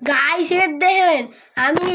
Guys এর দেখেন আমি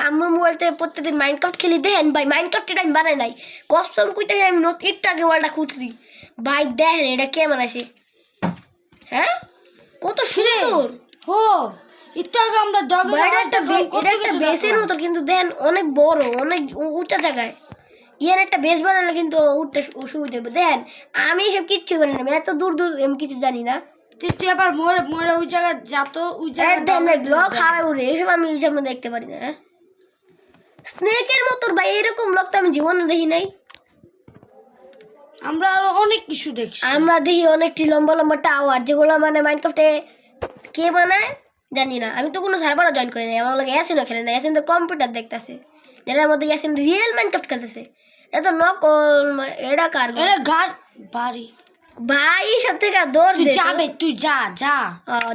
আমার মোবাইলতে প্রত্যেকদিন মাইনক্রাফট খেলি দেখেন ভাই মাইনক্রাফটের আমি বানাই নাই কসম কইতে আমি একটু আগে ওয়ালটা খুঁজছি ভাই দেখেন এটা কে বানাইছে হ্যাঁ কত সুন্দর হো একটু আগে আমরা এটা একটা বেসের মতো কিন্তু দেন অনেক বড় অনেক উঁচা জায়গায় ইয়ার একটা বেস বানালে কিন্তু উঠতে সুবিধা হবে দেন আমি এসব কিচ্ছু জানি না এত দূর দূর আমি কিছু জানি না তুই আবার মোড়ে মোড়ে ওই জায়গায় যত ওই জায়গায় ব্লক হাওয়ায় উড়ে এসব আমি যেমন দেখতে পারি না স্নেকের মতো ভাই এরকম ব্লক তো আমি জীবনে দেখি নাই আমরা আরো অনেক কিছু দেখছি আমরা দেখি অনেকটি লম্বা লম্বা টাওয়ার যেগুলো মানে মাইনক্রাফটে কে বানায় জানি না আমি তো কোনো সার্ভারও জয়েন করি নাই আমার লাগে ইয়াসিনও খেলে না ইয়াসিন তো কম্পিউটার দেখতেছে যেটার মধ্যে ইয়াসিন রিয়েল মাইনক্রাফট খেলতেছে এটা তো নকল এটা কার এটা ঘাট বাড়ি ভাই সব থেকে দৌড় তুই যাবে তুই যা যা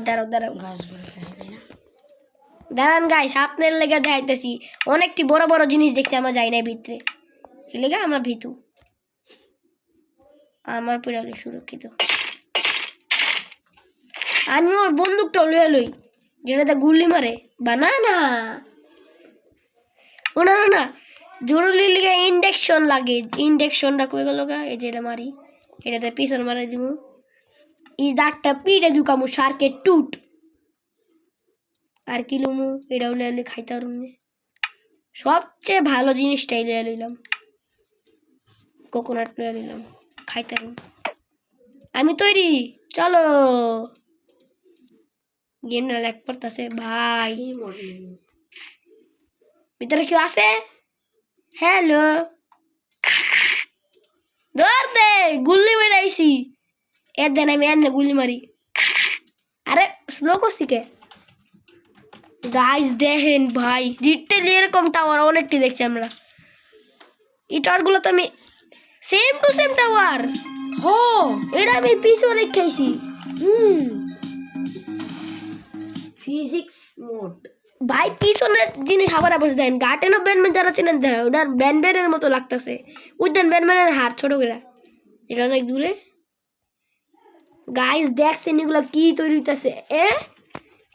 দাঁড়াও দাঁড়াও গাছ বলতে হবে না দাঁড়ান গাইস আপনার লেগে দেখাইতেছি অনেকটি বড় বড় জিনিস দেখছি আমরা যাই না ভিতরে কি লেগে আমরা ভিতু আমার পিরালে সুরক্ষিত আমি ওর বন্দুকটা লইয়া লই যেটাতে গুলি মারে বানা না ওনা না জরুরি লিগে ইন্ডেকশন লাগে ইন্ডেকশনটা কই গেল গা এই যেটা মারি এটাতে পিছন মারে দিব এই দাগটা পিড়ে দুকামু শার্কের টুট আর কি লুমু এটাও লইলে খাইতে পারুম না সবচেয়ে ভালো জিনিসটাই লইয়া লইলাম কোকোনাট লইয়া নিলাম খাইতে পারুম আমি তৈরি চলো গেমটা ল্যাগ করতেছে ভাই ভিতরে কেউ আছে হ্যালো ধর দে গুল্লি মেরাইছি এর দেন আমি এনে গুলি মারি আরে স্লো করছি কে গাইস দেখেন ভাই রিটেল এরকম টাওয়ার অনেকটি দেখছি আমরা এই টাওয়ারগুলো তো আমি সেম টু সেম টাওয়ার হো এটা আমি পিছনে খাইছি ফিজিক্স মোড ভাই পিছনের জিনিস আবার বসে দেন গার্টেনও ব্যান্ডম্যান যারা চেনেন দেয় ওনার ব্যান্ডম্যানের মতো লাগতেছে ওই দেন ব্যান্ডম্যানের হাত ছোট করে এটা অনেক দূরে গাইস দেখছেন এগুলো কি তৈরি হইতেছে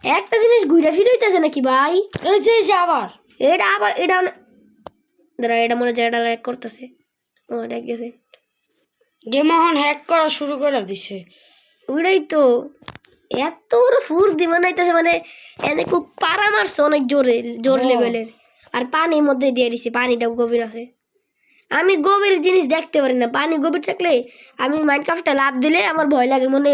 একটা জিনিস ঘুরে ফিরে হইতেছে নাকি ভাই এই যে আবার এটা দাঁড়া এটা মনে জায়গাটা ল্যাগ করতেছে ও ল্যাগ গেছে গেম এখন হ্যাক করা শুরু করে দিছে ওইটাই তো এত বড় ফুর্তি বানাইতেছে মানে এনে খুব পাড়া মারছে অনেক জোর লেভেলের আর পানির মধ্যে দিয়ে দিছে পানিটা গভীর আছে আমি গভীর জিনিস দেখতে পারি না পানি গভীর থাকলে আমি মাইনক্রাফটে লাফ দিলে আমার ভয় লাগে মনে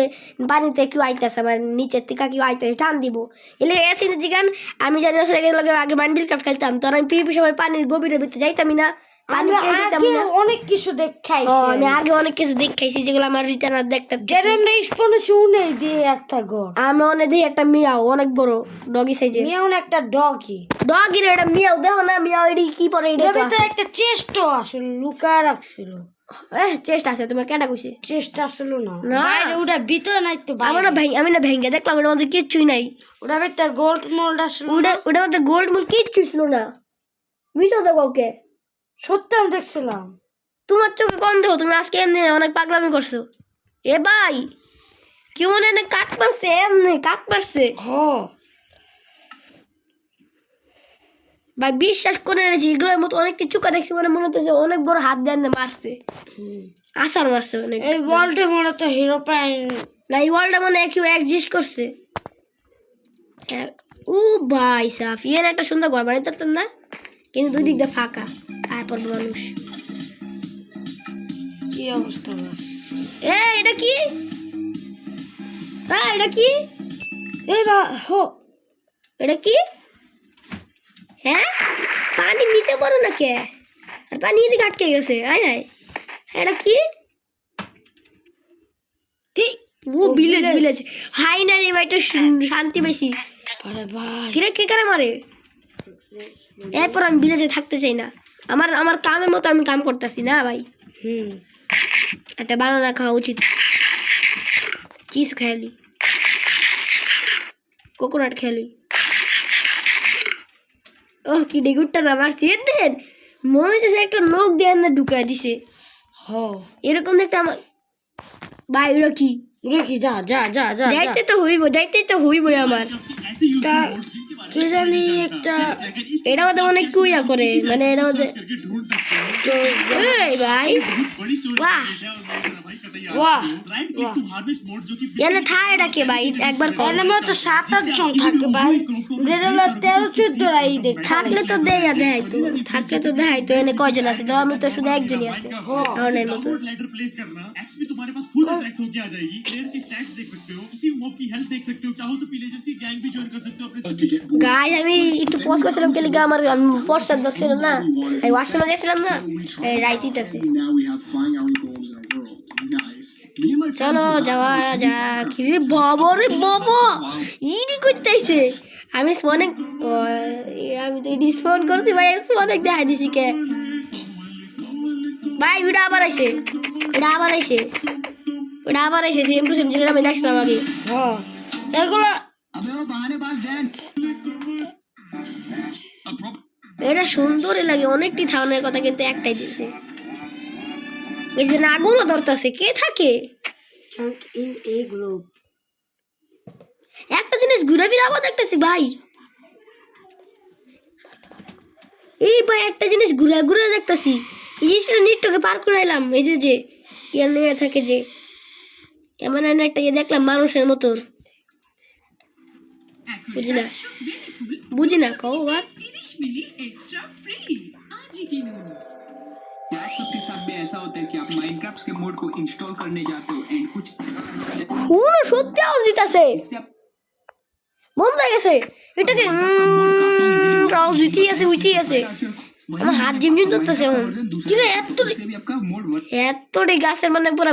পানিতে কেউ আইতেছে আমার নিচের থেকে কেউ আইতেছে টান দিব এলে এসে জিগান আমি জানি আসলে আগে মাইনক্রাফট খেলতাম তখন আমি পিপি সময় পানির গভীরের ভিতরে যাইতামই না অনেক কিছু দেখাইছি আমি আগে অনেক কিছু দেখাইছি যেগুলো আমার রিটার্ন দেখতাম আমরা স্পনে শুনে দিয়ে একটা ঘর আমি অনেক দিই একটা মিয়াও অনেক বড় ডগি সাইজের মিয়াও একটা ডগি ডগির এটা মিয়াও দেখো না মিয়াও এডি কি পরে এটা ভিতরে একটা চেস্টও আসলে লুকায় রাখছিল চেষ্টা আছে তোমার কেটা কইছে চেষ্টা আসলে না না বাইরে ওটা ভিতরে নাই তো আমি না ভেঙে দেখলাম ওটার মধ্যে কিচ্ছুই নাই ওটা ভিতরে গোল্ড মোল্ড আসলে ওটার মধ্যে গোল্ড মোল্ড কিচ্ছু ছিল না মিশো তো কাউকে সত্যি আমি দেখছিলাম তোমার চোখে কম দেখো তুমি আজকে এমনি অনেক পাগলামি করছো এ ভাই কেউ মনে কাট মারছে এমনি কাট মারছে ভাই বিশ্বাস করে এনেছি এগুলোর মতো অনেক কিছু দেখছি মনে হতেছে অনেক বড় হাত দিয়ে মারছে আসার মারছে অনেক এই ওয়ার্ল্ডে মনে তো হিরো প্রাইম না এই ওয়ার্ল্ডে মনে কেউ এক্সিস্ট করছে ও ভাই সাফ ইয়েন একটা সুন্দর ঘর বাড়ি থাকতাম না কিন্তু দুই দিক দিয়ে ফাঁকা তারপর মানুষ কি অবস্থা এটা কি এটা কি এটা কি হ্যাঁ পানি নিচে পড়ে না কে আর পানি এদিকে আটকে গেছে এটা কি ও ভিলেজ হাই না রে ভাই শান্তি বেশি কিরে কে করে মারে এরপর আমি ভিলেজে থাকতে চাই না আমার কামের মতো আমি কাম করতেছি না ভাই একটা বানানা খাওয়া উচিত চিজ খেয়ালি কোকোনাট খেয়ালি ও কি ডেগুটটা না মারছি দেন মনে হচ্ছে একটা নখ দিয়ে ঢুকাই দিছে এরকম দেখতে আমার ভাই ওরা কি যা যাইতে তো হইব আমার কি জানি একটা এটা মধ্যে অনেক কুইয়া করে মানে এটা মধ্যে এই ভাই বাহ বাহ এনে থায় এটা কে ভাই একবার কর এর মধ্যে 7-8 জন থাকে ভাই গ্রেডেলা 13-14 রাই দেখ থাকলে তো দেখাই তো এনে কয়জন আছে তো আমি তো শুধু একজনই আছে আমার মতো लेटर प्लेस करना एक्स भी तुम्हारे पास खुद अट्रैक्ट होके आ जाएगी प्लेयर की स्टैट्स देख सकते हो किसी मॉब की हेल्थ देख सकते हो चाहो तो पिलेजर्स की गैंग भी ज्वाइन कर सकते हो अपने গাই আমি একটু পোস্ট করছিলাম কে লিগা আমার আমি পোস্ট করছিল না এই ওয়াশরুমে গেছিলাম না এই রাইটিট আছে Now we have flying our goals in our world. Nice. Me and my friends চলো were যাওয়া যাক রে বাবা রে বাবা ইডি করতেইছে আমি অনেক আমি তো ইডি ফোন করছি ভাই অনেক দেখাই দিছি কে ভাই ভিডিও আবার আইছে সেম টু সেম যেটা আমি দেখছিলাম আগে হ্যাঁ এগুলো अबे वो बहाने बाज जैन এটা সুন্দরই লাগে অনেকটি থাউনের কথা কিন্তু একটাই দিছে এই যে আগুনও ধরতেছে কে থাকে chunk in a globe একটা জিনিস ঘুরে ফিরে আবার দেখতেছি ভাই এই ভাই একটা জিনিস ঘুরে ঘুরে দেখতেছি এই জিনিসটা নিট্টকে পার করে এলাম এই যে ইয়ার নিয়ে থাকে যে এমন একটা ইয়ে দেখলাম মানুষের মতো বুঝি না কও বা 30 मिली एक्स्ट्रा फ्री आज ही किनो आप सबके साथ भी ऐसा होता है कि आप माइनक्राफ्ट के मोड को इंस्टॉल करने जाते हो एंड कुछ কোন সত্যি আওয়াজ দিতেছে इससे आप বন্ধ হয়ে গেছে এটাকে আওয়াজ উঠি আছে আমার হাত ঝিমঝিম করতেছে এখন কি রে এত इससे भी आपका मोड वर्क এতটি গাছের মানে পুরো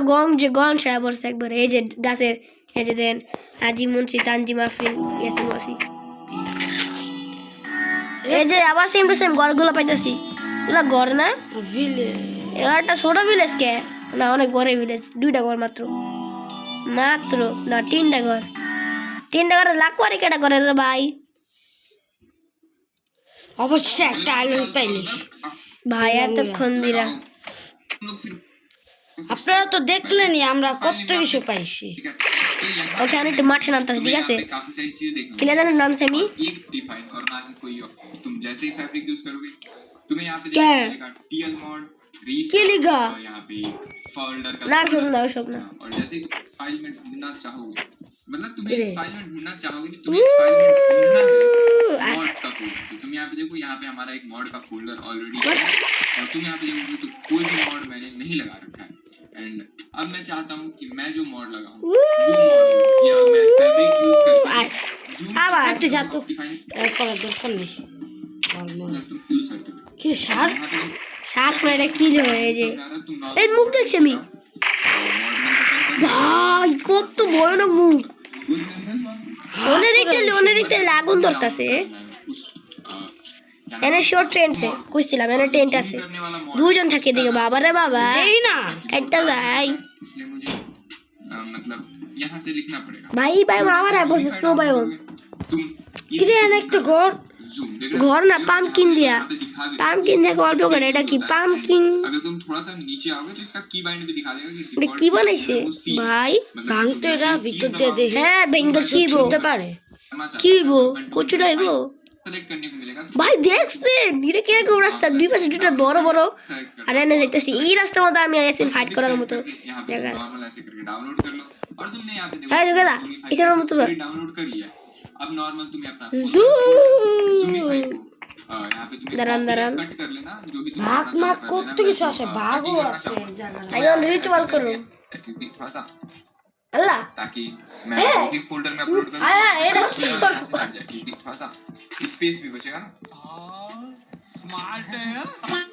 গন সায়া পড়ছে একবার এই যে গাছের এই যে দেন আজি মুন্সি তানজি মাফিন ইয়াসিন ওয়াসি এই যে আবার সেম টু সেম ঘরগুলো পাইতাছি এগুলা ঘর না ভিলেজ একটা ছোট ভিলেজ কে না অনেক বড় ভিলেজ দুইটা ঘর মাত্র না তিনটা ঘরে লাখ করে কেটা করে রে ভাই অবশ্যই একটা আইল্যান্ড পাইলি ভাই এতক্ষণ দিলা আপনারা তো দেখলেনই আমরা কত কিছু পাইছি ওকে আমি একটু মাঠে নামতাছি ঠিক আছে काफी सारी चीजें देखने কিলা জানেন नाम से আমি एक डिफाइन और ना ही कोई और तुम जैसे ही फैब्रिक यूज करोगे तुम्हें यहाँ पे क्या? मिलेगा टीएल मॉड रीस क्या लिखा? यहाँ पे फोल्डर का ना सुनना और जैसे ही फाइल में ढूंढना चाहोगे मतलब तुम्हें किरे? इस फाइल में ढूंढना चाहोगे नहीं तुम्हें इस फाइल में ढूंढना है मॉड्स का फोल्डर तो तुम यहाँ पे देखो यहाँ पे हमारा एक मॉड का फोल्डर ऑलरेडी है और तुम यहाँ पे देखोगे तो कोई भी मॉड मैंने नहीं लगा रखा है एंड अब मैं चाहता हूँ कि मैं जो मॉड लगाऊं वो मॉड या मैं फैब्रिक यूज करके जो আবার একটু যা তো डिफाइन করার দরকার নেই मतलब तुम यूज करते हो কি সার यहाँ पे সাত মিনিটে কি হয়ে যে तुम এই মুখ দেখছি আমি ভাই কত ভয়ানক মুখ ওনে দেখতে লাগুন ধরতাছে এনে শর্ট ট্রেন্ডসে কইছিলাম এনে টেন্ট আছে দুজন থাকে দিকে বাবা রে বাবা এই না একটা যাই इसलिए मुझे मतलब यहाँ से लिखना पड़ेगा ভাই আমার আয় বসে স্নো ভাই तुम কি রে একটা ঘর जूम देख ঘর না পাম্পকিন দিয়া পাম্পকিন দিয়ে গল্প করে এটা কি পাম্পকিন अगर तुम थोड़ा सा नीचे आओगे तो इसका की बाइंड भी दिखा देगा कि এটা কি বানাইছে ভাই ভাঙ তো এরা ভিতর দিয়ে দেখে হ্যাঁ বেঙ্গা কিবো হতে পারে কিবো কচুটা হইবো सेलेक्ट करने को मिलेगा तो ভাই দেখছেন এটা কি এক রাস্তা দুই পাশে দুটো বড় বড় सेलेक्ट कर আর এনে যাইতেছি এই রাস্তার মধ্যে আমি আইসিন ফাইট করার মতো यहाँ पे জায়গা नॉर्मल ऐसे करके डाउनलोड कर लो और तुमने यहाँ पे सारे जगह ना, इसे और मतलब डाउनलोड कर लिया अब नॉर्मल तुम्हें अपना Zoom! यहाँ पे तुम्हें दरन दरन कट कर लेना जो भी तुम ভাগ करना মাগ चाहो कर কত लेना। কিছু আছে ভাগও करना আছে चाहो। এই জায়গায় আমি অন রিচুয়াল করব क्योंकि थोड़ा सा আল্লাহ ताकि मैं जो भी फोल्डर में अपलोड करूँ आया, ये यहाँ रखी। से हट जाए, क्योंकि थोड़ा सा स्पेस भी बचेगा ना स्मार्ट है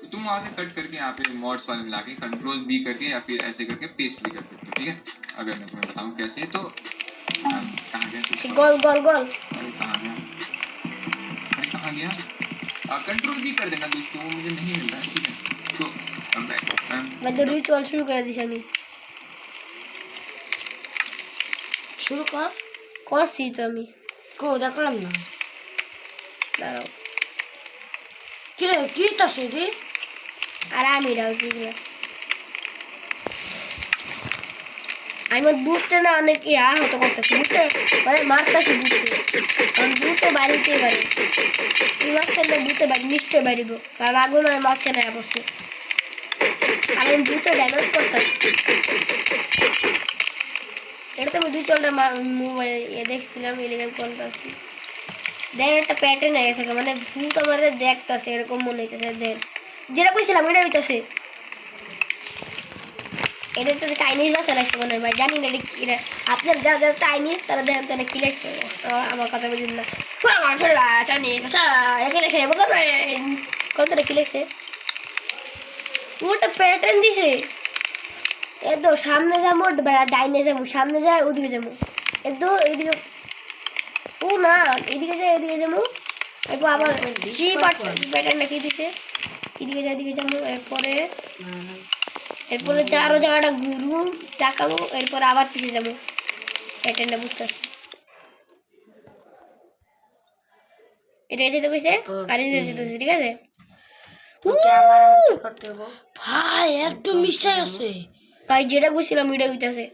तो तुम वहाँ से कट करके यहाँ पे मॉड्स वाले मिला के कंट्रोल भी करके या फिर ऐसे करके पेस्ट भी कर सकते हो ठीक है अगर मैं तुम्हें बताऊँ कैसे तो कहाँ गया तो গোল গোল গোল अरे कहाँ गया कंट्रोल भी कर देना दोस्तों वो मुझे नहीं मिल रहा है ठीक है तो अब मैं ভাই তো রিচুয়াল শুরু করে দিছি আমি শুরু কর করছি তো আমি কো দেখলাম না দাঁড়াও কি রে কি তা শুরি আর আমি ডালছি এগুলো আমার বুটটা না অনেক হতো করতেছে বুটটা মানে মারতেছে বুটে কারণ বুটে বাড়িতেই পারে এই মাঝখানে বুটে বাড়ি নিশ্চয়ই বাড়িব কারণ আগুন আমি মাঝখানে বসে আর আমি বুটে ড্যামেজ করতেছি এটা তো আমি 2-4টা মোবাইল দেখছিলাম এলিগাম করতেছি দেন একটা প্যাটার্ন হয়ে গেছে মানে ভূত আমাদের দেখতেছে এরকম মনে হইতেছে দেন যেটা কইছিলাম এটা হইতেছে এটা তো চাইনিজ ভাষা লাগছে মনে হয় ভাই জানি না এটা কি আপনার যা যা চাইনিজ তারা দেখেন তারা কি লাগছে আমার কথা বুঝলেন না চাইনিজ ভাষা কি লেখে কোনটা কি লেখছে ওটা প্যাটার্ন দিছে এ তো সামনে যাবো ডাইনে যাবো সামনে যায় ওদিকে যাবো এ তো এইদিকে ও না এদিকে যায় এদিকে যাবো এরপর আবার কি প্যাটার্নটা কি দিছে এদিকে যায় এদিকে যাবো এরপরে আরো জায়গাটা ঘুরবো টাকাবো এরপর আবার পিছিয়ে যাবো প্যাটার্নটা বুঝতে পারছি এটা যেতে কইছে আর এদিকে যেতে কইছে ঠিক আছে ভাই একদম মিশাই আছে ভাই যেটা কইছিলাম ওইটা হইতাছে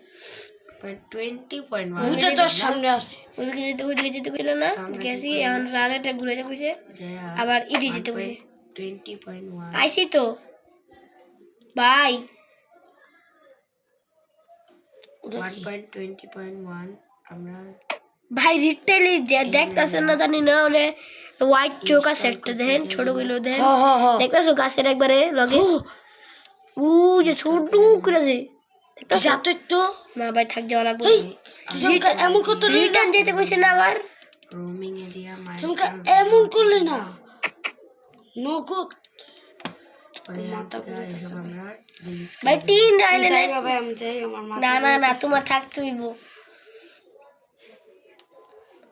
20.1 বুঝে তোর সামনে আসছে ওইদিকে যেতে কইল না গেছি এখন রালেটা ঘুরে যেতে কইছে আবার এদিকে যেতে কইছে 20.1 আইছি তো ভাই 1.20.1 আমরা ভাই রিটেলি যে দেখতাছেন না জানি না মানে হোয়াইট চোক আছে একটা দেখেন ছোট গুলো দেখেন দেখতাছো গাছের একবারে লগে ও যে ছোট করেছে যাতে তো না ভাই থাক যাওয়া লাগবে এমন কত রিটার্ন যেতে কইছে না আবার রোমিং এ দিয়া তুমি এমন করলে না নগদ মাথা ঘুরতেছে আমরা ভাই 3 ডাইলে জায়গা ভাই আমি চাই আমার মাথা না না না তোমার থাক তুইব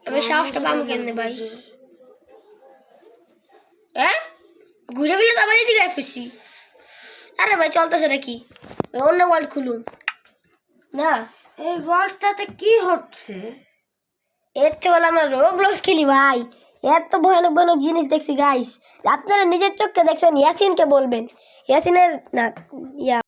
আমি সাহসটা পাবো কেমনে ভাই হ্যাঁ ঘুরে ফেলে তো আবার এদিকে আসছি আরে ভাই চলতেছে নাকি অন্য ওয়ার্ল্ড খুলুন না এই ওয়ার্ল্ডটাতে কি হচ্ছে এর চেয়ে বলে আমরা রোবলক্স খেলি ভাই এত ভয়ানক ভয়ানক জিনিস দেখছি গাইস আপনারা নিজের চোখে দেখছেন ইয়াসিনকে বলবেন ইয়াসিনের না ইয়া